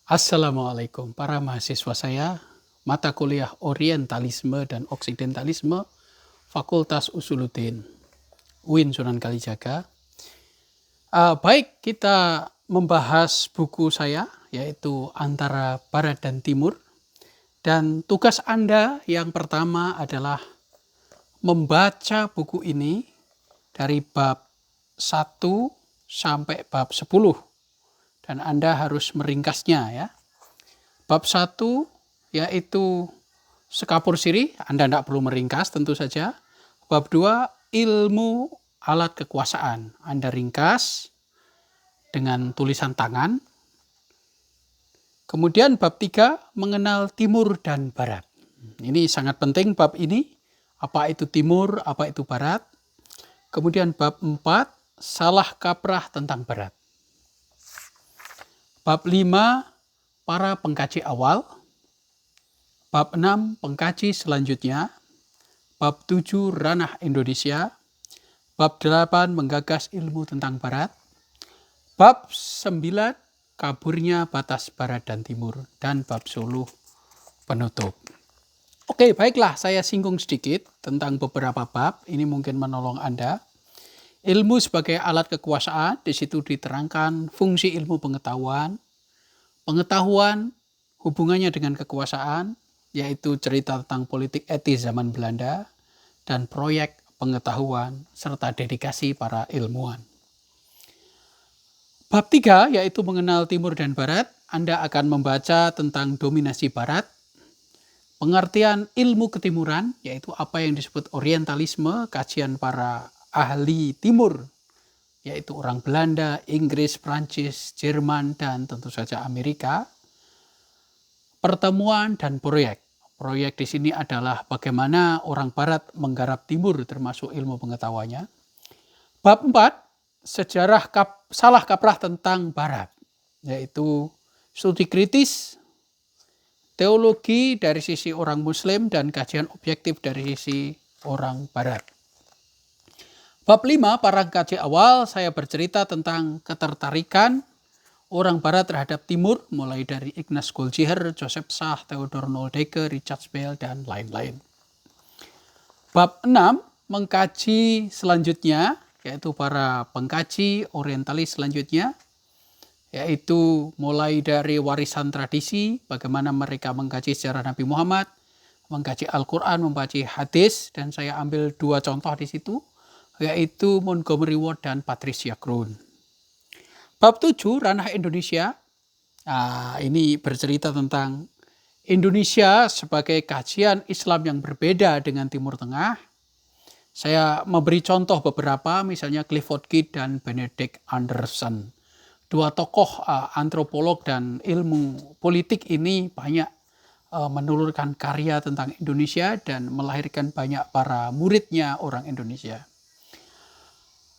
Assalamualaikum para mahasiswa saya, mata kuliah Orientalisme dan Oksidentalisme, Fakultas Usuluddin, UIN Sunan Kalijaga. Baik, kita membahas buku saya, yaitu Antara Barat dan Timur. Dan tugas Anda yang pertama adalah membaca buku ini dari bab 1 sampai bab 10. Dan Anda harus meringkasnya ya. Bab 1 yaitu sekapur siri, Anda tidak perlu meringkas tentu saja. Bab 2 ilmu alat kekuasaan, Anda ringkas dengan tulisan tangan. Kemudian bab 3 mengenal timur dan barat. Ini sangat penting bab ini, apa itu timur, apa itu barat. Kemudian bab 4 salah kaprah tentang barat. Bab 5 para pengkaji awal. Bab 6 pengkaji selanjutnya. Bab 7 ranah Indonesia. Bab 8 menggagas ilmu tentang barat. Bab 9 kaburnya batas barat dan timur. Dan bab 10 penutup. Oke, baiklah, saya singgung sedikit tentang beberapa bab. Ini mungkin menolong Anda. Ilmu sebagai alat kekuasaan, di situ diterangkan fungsi ilmu pengetahuan. Pengetahuan hubungannya dengan kekuasaan, yaitu cerita tentang politik etis zaman Belanda, dan proyek pengetahuan, serta dedikasi para ilmuwan. Bab 3, yaitu mengenal timur dan barat, Anda akan membaca tentang dominasi barat, pengertian ilmu ketimuran, yaitu apa yang disebut orientalisme, kajian para ahli timur, yaitu orang Belanda, Inggris, Prancis, Jerman, dan tentu saja Amerika. Pertemuan dan proyek. Proyek di sini adalah bagaimana orang Barat menggarap timur termasuk ilmu pengetahuannya. Bab 4, sejarah salah kaprah tentang Barat, yaitu studi kritis, teologi dari sisi orang Muslim, dan kajian objektif dari sisi orang Barat. Bab 5, para kaji awal, saya bercerita tentang ketertarikan orang Barat terhadap Timur, mulai dari Ignaz Goldziher, Joseph Sah, Theodor Noldeke, Richard Speil, dan lain-lain. Bab 6, mengkaji selanjutnya, yaitu para pengkaji orientalis selanjutnya, yaitu mulai dari warisan tradisi, bagaimana mereka mengkaji sejarah Nabi Muhammad, mengkaji Al-Quran, membaca hadis, dan saya ambil 2 contoh di situ, yaitu Montgomery Ward dan Patricia Kroon. Bab 7, ranah Indonesia. Ini bercerita tentang Indonesia sebagai kajian Islam yang berbeda dengan Timur Tengah. Saya memberi contoh beberapa, misalnya Clifford Kidd dan Benedict Anderson. 2 tokoh antropolog dan ilmu politik ini banyak menelurkan karya tentang Indonesia dan melahirkan banyak para muridnya orang Indonesia.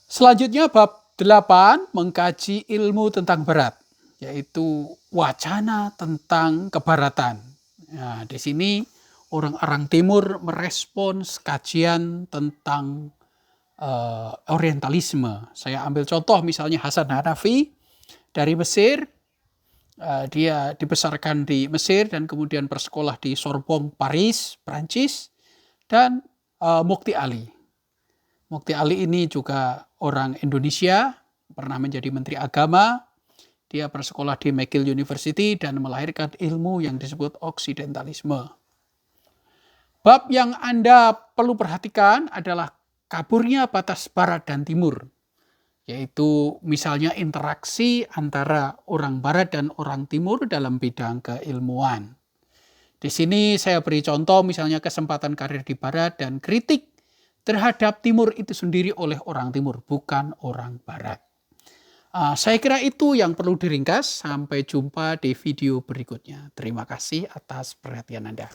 Selanjutnya bab 8 mengkaji ilmu tentang barat, yaitu wacana tentang kebaratan. Nah, di sini orang-orang timur merespons kajian tentang orientalisme. Saya ambil contoh misalnya Hasan Hanafi dari Mesir. Dia dibesarkan di Mesir dan kemudian bersekolah di Sorbonne, Paris, Prancis, dan Mukti Ali. Mukti Ali ini juga orang Indonesia, pernah menjadi Menteri Agama. Dia bersekolah di McGill University dan melahirkan ilmu yang disebut Oksidentalisme. Bab yang Anda perlu perhatikan adalah kaburnya batas barat dan timur, yaitu misalnya interaksi antara orang barat dan orang timur dalam bidang keilmuan. Di sini saya beri contoh misalnya kesempatan karir di barat dan kritik terhadap timur itu sendiri oleh orang timur, bukan orang barat. Saya kira itu yang perlu diringkas. Sampai jumpa di video berikutnya. Terima kasih atas perhatian Anda.